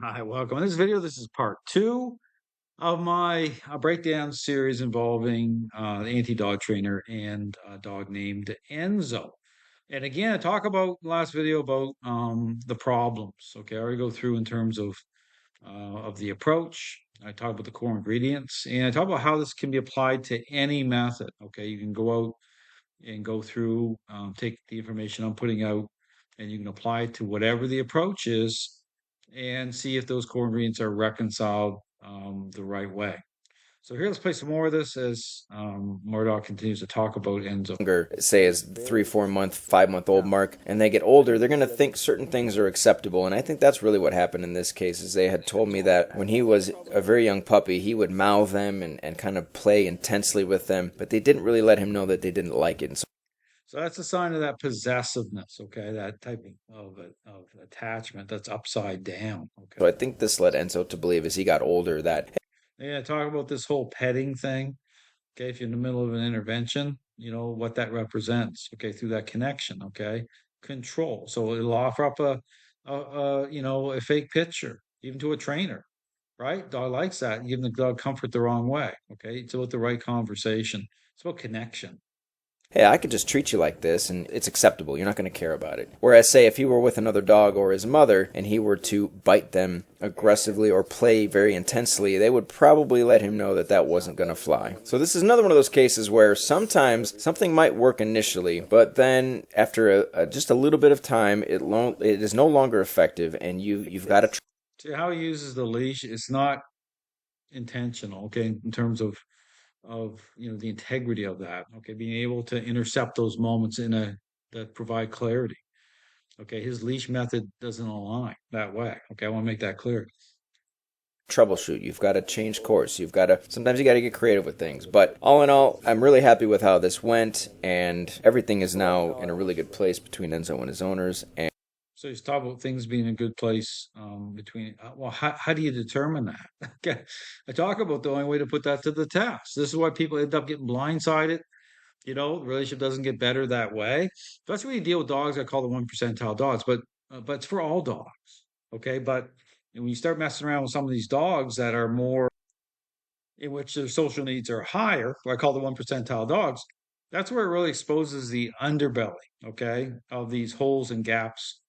Hi, welcome. In this video, this is part two of my breakdown series involving the anti-dog trainer and a dog named Enzo. And again, I talk about last video about the problems. Okay, I already go through in terms of the approach. I talk about the core ingredients, and I talk about how this can be applied to any method. Okay, you can go out and go through, take the information I'm putting out, and you can apply it to whatever the approach is and see if those core ingredients are reconciled the right way. So here, let's play some more of this as Murdoch continues to talk about Enzo. Say is 3, 4 month, 5 month old mark, and they get older, they're going to think certain things are acceptable. And I think that's really what happened in this case. Is they had told me that when he was a very young puppy, he would mouth them and kind of play intensely with them, but they didn't really let him know that they didn't like it. And So that's a sign of that possessiveness, okay? That type of attachment that's upside down, so I okay? think this led Enzo to believe as he got older that, Yeah, talk about this whole petting thing. Okay, if you're in the middle of an intervention, you know what that represents. Okay, through that connection. Okay, control. So it'll offer up a fake picture, even to a trainer, right? Dog likes that. Giving the dog comfort the wrong way. Okay, it's about the right conversation. It's about connection. hey, I could just treat you like this and it's acceptable. You're not going to care about it. Whereas, say, if he were with another dog or his mother and he were to bite them aggressively or play very intensely, they would probably let him know that that wasn't going to fly. So this is another one of those cases where sometimes something might work initially, but then after just a little bit of time, it is no longer effective, and you've got to. See how he uses the leash. It's not intentional. Okay, in terms of the integrity of that. Okay, being able to intercept those moments in a that provide clarity. Okay, his leash method doesn't align that way. Okay, I want to make that clear. Troubleshoot. You've got to change course. Sometimes you got to get creative with things. But all in all, I'm really happy with how this went, and everything is now in a really good place between Enzo and his owners. And So he's talking about things being in a good place between. Well, how do you determine that? Okay, I talk about the only way to put that to the test. This is why people end up getting blindsided. The relationship doesn't get better that way. That's when you deal with dogs. I call the 1 percentile dogs, but it's for all dogs. Okay, but when you start messing around with some of these dogs that are more in which their social needs are higher, what I call the 1 percentile dogs, that's where it really exposes the underbelly, okay, of these holes and gaps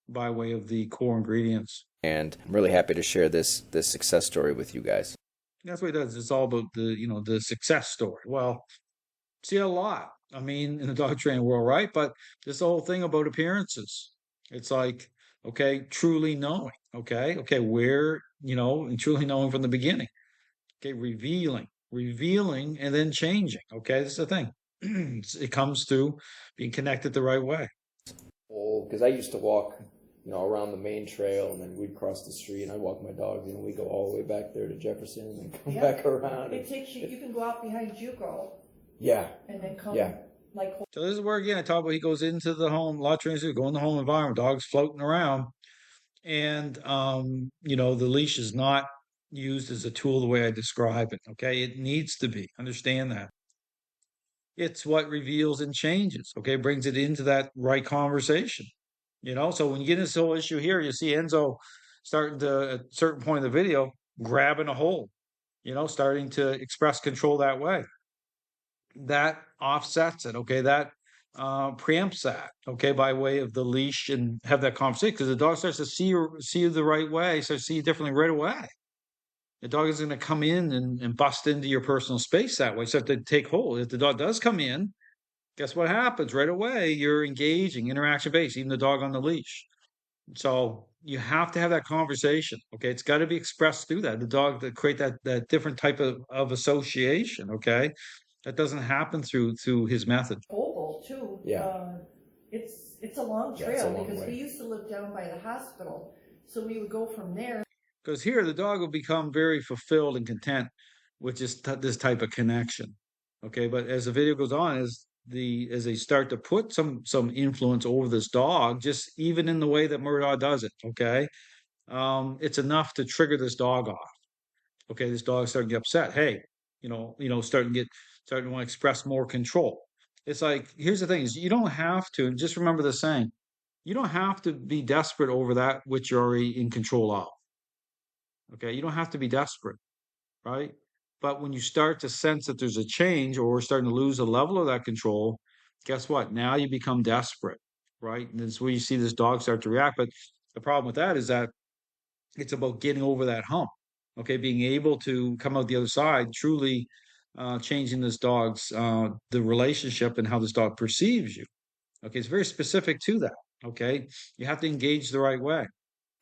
by way of the core ingredients. I'm really happy to share this success story with you guys. That's what it does. It's all about the success story. Well, see a lot. I mean, in the dog training world, right? But this whole thing about appearances, it's like, okay, truly knowing, okay, where, and truly knowing from the beginning. Okay, revealing, and then changing. Okay, this is the thing. It comes through being connected the right way. Old, because I used to walk, around the main trail, and then we'd cross the street, and I'd walk my dogs, and we'd go all the way back there to Jefferson, and then come back around. It takes you. You can go out behind Juco. Yeah. And then come. Yeah. Like. So this is where again I talk about he goes into the home. A lot of trainers do go in the home environment. Dogs floating around, and the leash is not used as a tool the way I describe it. Okay, it needs to be. Understand that. It's what reveals and changes. Okay, brings it into that right conversation. So when you get into this whole issue here, you see Enzo starting to, at a certain point of the video, grabbing a hold, starting to express control that way. That offsets it, okay? That preempts that, okay, by way of the leash and have that conversation because the dog starts to see you the right way, starts to see you differently right away. The dog is going to come in and bust into your personal space that way. So if they take hold, if the dog does come in, guess what happens right away? You're engaging, interaction based, even the dog on the leash. So you have to have that conversation. Okay, it's got to be expressed through that. The dog to create that different type of association. Okay, that doesn't happen through his method. Oval too. Yeah. It's a long Yeah, trail a long because way. we used to live down by the hospital, so we would go from there. Because here the dog will become very fulfilled and content with just this type of connection. Okay, but as the video goes on, as they start to put some influence over this dog, just even in the way that Murdoch does it, okay, it's enough to trigger this dog off. Okay, this dog's starting to get upset. Hey, starting to want to express more control. It's like here's the thing: is you don't have to. And just remember the saying: you don't have to be desperate over that which you're already in control of. Okay, you don't have to be desperate, right? But when you start to sense that there's a change or we're starting to lose a level of that control, guess what? Now you become desperate, right? And that's where you see this dog start to react. But the problem with that is that it's about getting over that hump. Okay, being able to come out the other side, truly changing this dog's the relationship and how this dog perceives you. Okay, it's very specific to that. Okay, you have to engage the right way.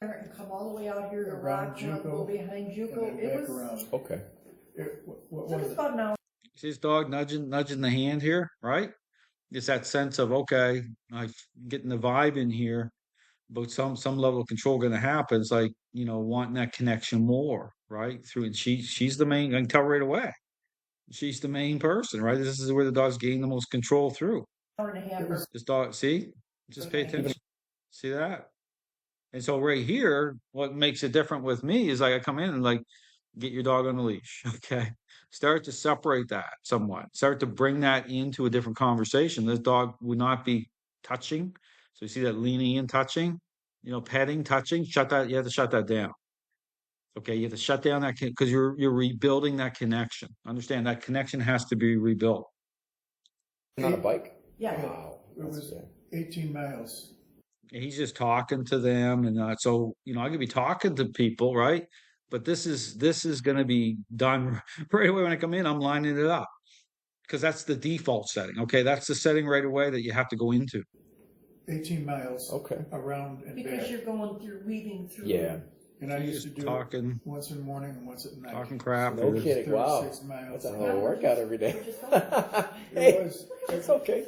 And come all the way out here to Around Rockmount, go Juco, behind and Juco. then It back was, around. Okay. What took was us it? about an hour. See this dog nudging the hand here, right? It's that sense of okay, I'm getting the vibe in here, but some level of control going to happen. It's like wanting that connection more, right? Through and she's the main. I can tell right away. She's the main person, right? This is where the dog's gaining the most control through. Hour and a half. This dog, see, just pay attention. See that? And so right here, what makes it different with me is like I come in and like get your dog on the leash. Okay. Start to separate that somewhat. Start to bring that into a different conversation. This dog would not be touching. So you see that leaning in, touching, petting, touching, shut that. You have to shut that down. Okay. You have to shut down that because you're rebuilding that connection. Understand that connection has to be rebuilt. On a bike? Yeah. Wow. It was 18 miles. And he's just talking to them and so I could be talking to people, right? But this is going to be done right away when I come in. I'm lining it up because that's the default setting. Okay, that's the setting right away that you have to go into. 18 miles. Okay. Around and Because back. you're going through, weaving through. Yeah. And I used to do talking, it once in the morning and once at night. talking crap. No kidding. Wow. 36 miles. That's a hell of a workout every day. It Hey, was. it's okay.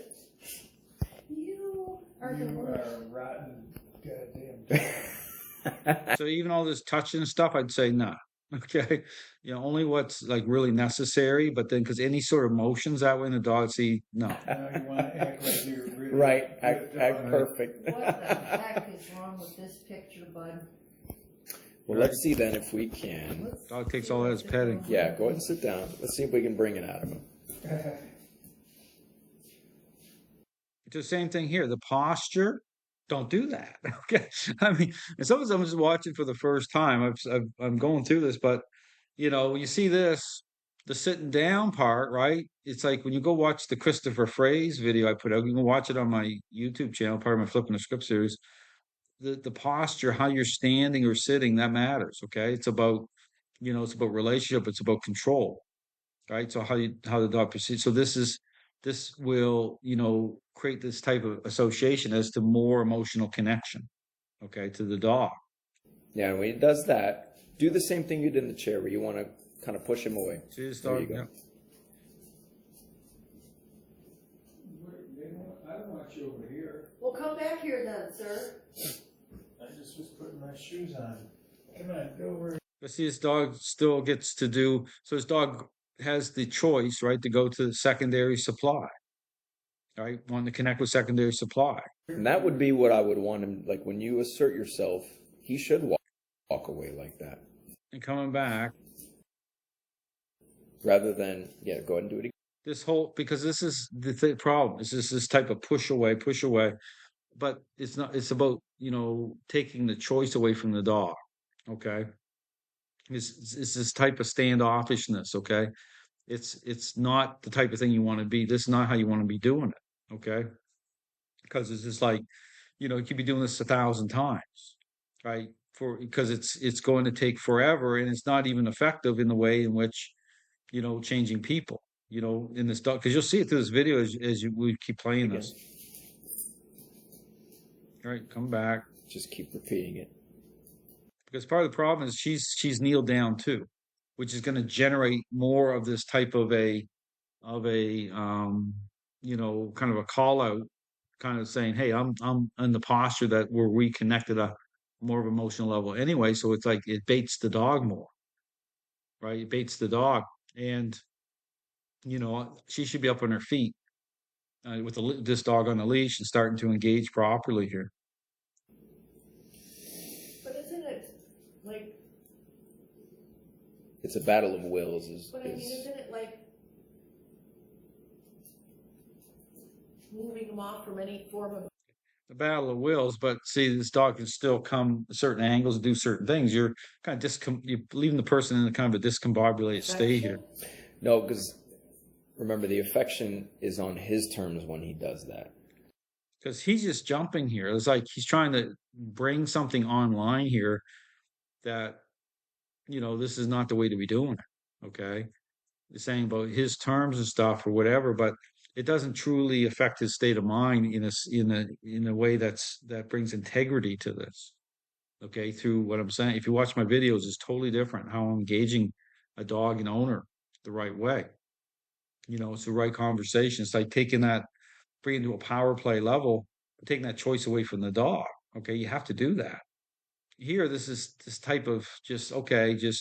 You are the You worst. are rotten. Goddamn. So even all this touching stuff, I'd say no. Okay, only what's like really necessary. But then, because any sort of motions that way in the dog, see, no. Now you want to act like you're really. Right. Act good. perfect. What the heck is wrong with this picture, bud? Well, let's see then if we can. Dog takes all that as petting. Yeah, go ahead and sit down. Let's see if we can bring it out of him. It's the same thing here. The posture, don't do that. Okay. I mean, and sometimes I'm just watching for the first time. I'm going through this, but you see this, the sitting down part, right? It's like when you go watch the Christopher Fraze video I put out, you can watch it on my YouTube channel, part of my Flipping the Script series. The posture, how you're standing or sitting, that matters. Okay. It's about, it's about relationship, it's about control. Right. So how the dog perceives. So this will, create this type of association as to more emotional connection, okay, to the dog. Yeah, and when he does that, do the same thing you did in the chair where you want to kind of push him away. See this There dog? you go. Yeah. I don't want you over here. Well, come back here then, sir. I just was putting my shoes on. Come on, go over. But see, this dog still gets to do, so this dog has the choice, right, to go to the secondary supply, right? Want to connect with secondary supply. And that would be what I would want him, like when you assert yourself, he should walk away like that. And coming back, Rather than, yeah, go ahead and do it again. this whole, because this is the problem, is this type of push away, but it's not, it's about, taking the choice away from the dog, okay? It's this type of standoffishness, okay? It's not the type of thing you want to be. This is not how you want to be doing it, okay? Because it's just like, you could be doing this 1,000 times, right? Because it's going to take forever, and it's not even effective in the way in which, changing people, in this dog. Because you'll see it through this video as we keep playing this. All right, come back. Just keep repeating it. Because part of the problem is she's kneeled down too, which is going to generate more of this type of a kind of a call out, kind of saying, hey, I'm in the posture that we're reconnected a more of emotional level anyway. So it's like it baits the dog more, right? It baits the dog, and she should be up on her feet with this dog on the leash and starting to engage properly here. But isn't it like? It's a battle of wills. But I mean, isn't it like moving them off from any form of? a battle of wills, but see, this dog can still come certain angles and do certain things. You're kind of you're leaving the person in a kind of a discombobulated state here. No, because remember, the affection is on his terms when he does that. Because he's just jumping here. It's like he's trying to bring something online here that, this is not the way to be doing it. Okay. He's saying about his terms and stuff or whatever, but it doesn't truly affect his state of mind in a way that brings integrity to this. Okay. Through what I'm saying. If you watch my videos, it's totally different how I'm engaging a dog and owner the right way. It's the right conversation. It's like bringing to a power play level, taking that choice away from the dog. Okay, you have to do that. Here, this is this type of just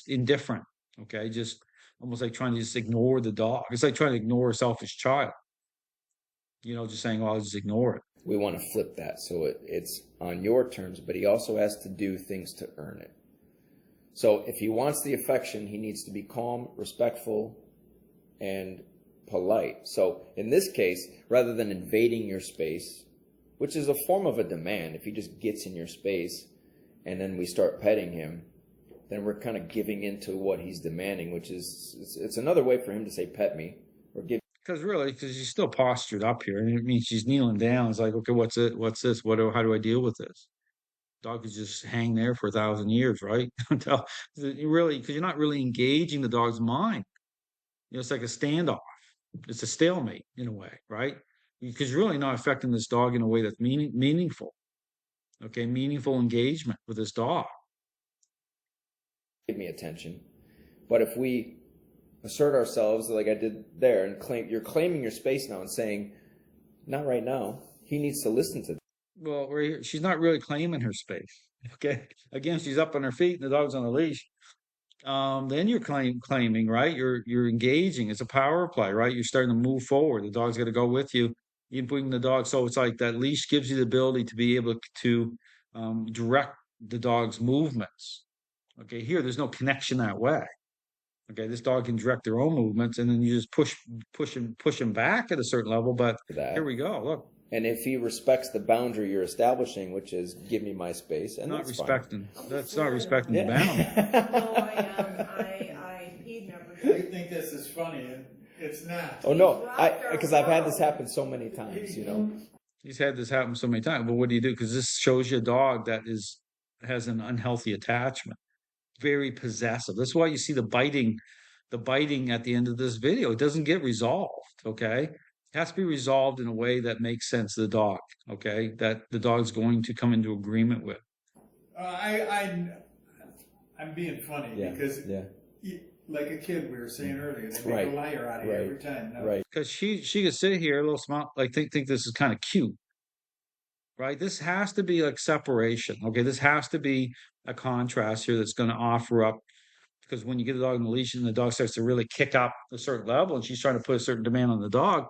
indifferent. Okay, just almost like trying to just ignore the dog. It's like trying to ignore a selfish child. Just saying, "Oh, I'll just ignore it." We want to flip that so it's on your terms, but he also has to do things to earn it. So if he wants the affection, he needs to be calm, respectful, and polite. So in this case, rather than invading your space, which is a form of a demand, if he just gets in your space and then we start petting him, then we're kind of giving into what he's demanding, which is it's another way for him to say pet me or give. Because she's still postured up here, and it means she's kneeling down. It's like, okay, what's it? What's this? How do I deal with this? Dog could just hang there for 1,000 years, right? Until because you're not really engaging the dog's mind. It's like a standoff. It's a stalemate in a way, right? Because you're really not affecting this dog in a way that's meaningful. Okay, meaningful engagement with this dog. Give me attention. But if we assert ourselves like I did there and you're claiming your space now and saying, not right now. He needs to listen to that. Well, she's not really claiming her space. Okay, again, she's up on her feet and the dog's on a leash. Then you're claiming, right? You're engaging. It's a power play, right? You're starting to move forward. The dog's got to go with you. You bring the dog, so it's like that leash gives you the ability to be able to direct the dog's movements. Okay, here there's no connection that way. Okay, this dog can direct their own movements, and then you just push him back at a certain level. But here we go. Look. And if he respects the boundary you're establishing, which is give me my space, and not that's respecting. Fine. That's not respecting the boundary. He never. You think this is funny, and it's not. Oh no, because I've had this happen so many times. He's had this happen so many times. But what do you do? Because this shows you a dog that has an unhealthy attachment, very possessive. That's why you see the biting at the end of this video. It doesn't get resolved. Okay. It has to be resolved in a way that makes sense to the dog, okay? That the dog's going to come into agreement with. I'm being funny because, like a kid we were saying earlier, they make a liar out of you every time. No. Right. Because she could sit here a little small, like think this is kind of cute, right? This has to be like separation, okay? This has to be a contrast here that's going to offer up. Because when you get a dog on the leash and the dog starts to really kick up a certain level, and she's trying to put a certain demand on the dog,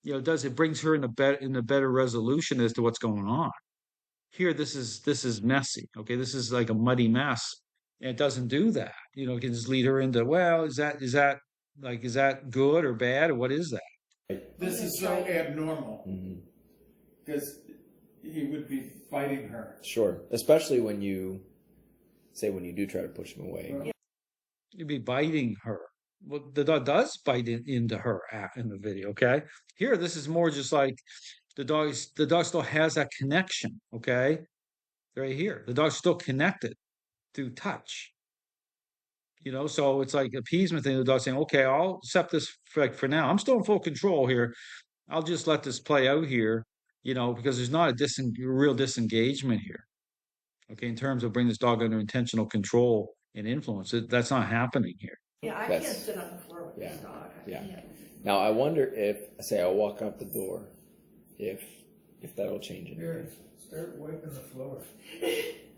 it brings her in a better resolution as to what's going on. Here, this is messy. Okay, this is like a muddy mess, and it doesn't do that. It can just lead her into, well, is that good or bad, or what is that? This is so abnormal because he would be fighting her. Sure, especially when you do try to push him away. You'd be biting her. Well, the dog does bite into her in the video. Okay, here this is more just like the dog still has that connection. Okay, right here, the dog's still connected through touch. So it's like appeasement thing. The dog's saying, "Okay, I'll accept this for now. I'm still in full control here. I'll just let this play out here." Because there's not a real disengagement here. Okay, in terms of bringing this dog under intentional control and influence, that's not happening here. Yeah, I can't sit on the floor with this dog. Now I wonder if, say, I walk out the door, if that'll change anything. Here, start wiping the floor.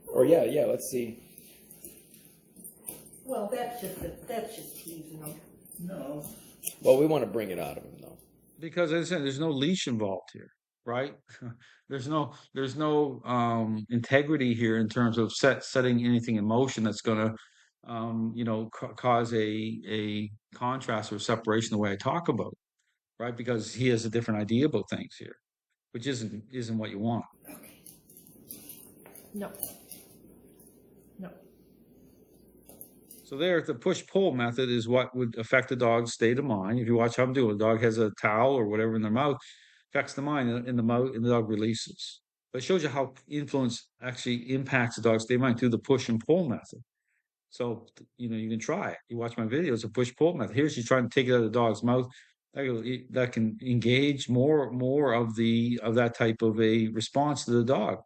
Or let's see. Well, that's just teasing them. No. Well, we want to bring it out of him though. Because as I said, there's no leash involved here, right? There's no integrity here in terms of setting anything in motion that's going to cause a contrast or separation the way I talk about, right? Because he has a different idea about things here, which isn't what you want. Okay. No. No. So there, the push-pull method is what would affect the dog's state of mind. If you watch how I'm doing, the dog has a towel or whatever in their mouth, affects the mind in the mouth, and the dog releases. But it shows you how influence actually impacts the dog's state of mind through the push and pull method. So, you can try it. You watch my videos of push-pull method. Here's you trying to take it out of the dog's mouth. That can engage more of that type of a response to the dog,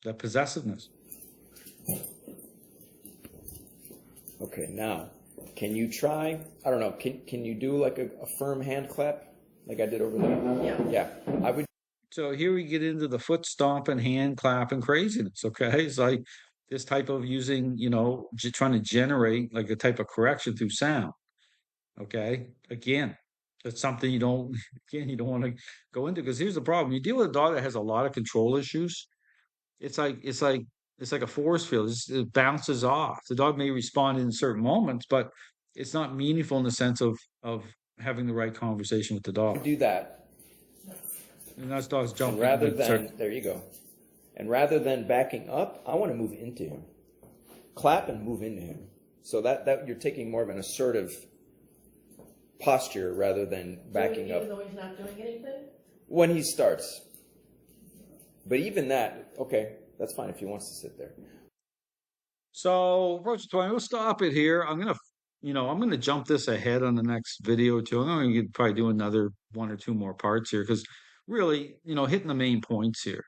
that possessiveness. Okay, now, can you try, I don't know, can you do like a firm hand clap like I did over there? Yeah. Yeah, I would. So here we get into the foot stomping, hand clapping craziness, okay? It's like this type of using, trying to generate like a type of correction through sound, okay? Again, that's something you don't want to go into, because here's the problem. You deal with a dog that has a lot of control issues. It's like a force field. It bounces off. The dog may respond in certain moments, but it's not meaningful in the sense of having the right conversation with the dog. Do that. And that's dogs jumping. There you go. And rather than backing up, I want to move into him. Clap and move into him. So that you're taking more of an assertive posture rather than backing up. Even though he's not doing anything? When he starts. But even that, okay, that's fine if he wants to sit there. So, approach 20, we'll stop it here. I'm gonna jump this ahead on the next video too. I'm gonna probably do another 1 or 2 more parts here, because really, hitting the main points here.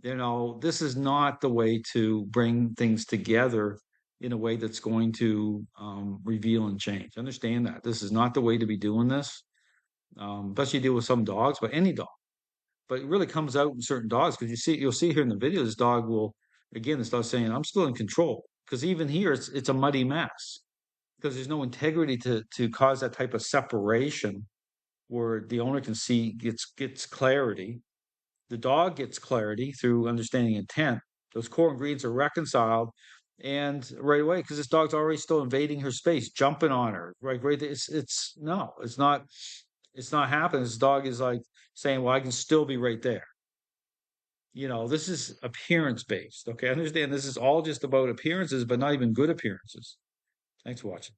This is not the way to bring things together in a way that's going to reveal and change. Understand that this is not the way to be doing this. Especially deal with some dogs, but any dog. But it really comes out in certain dogs, because you'll see here in the video, this dog's saying, I'm still in control. Because even here, it's a muddy mess, because there's no integrity to cause that type of separation where the owner can see, gets clarity. The dog gets clarity through understanding intent. Those core ingredients are reconciled, and right away, because this dog's already still invading her space, jumping on her, right? It's not happening. This dog is like saying, well, I can still be right there. This is appearance based. Okay. I understand this is all just about appearances, but not even good appearances. Thanks for watching.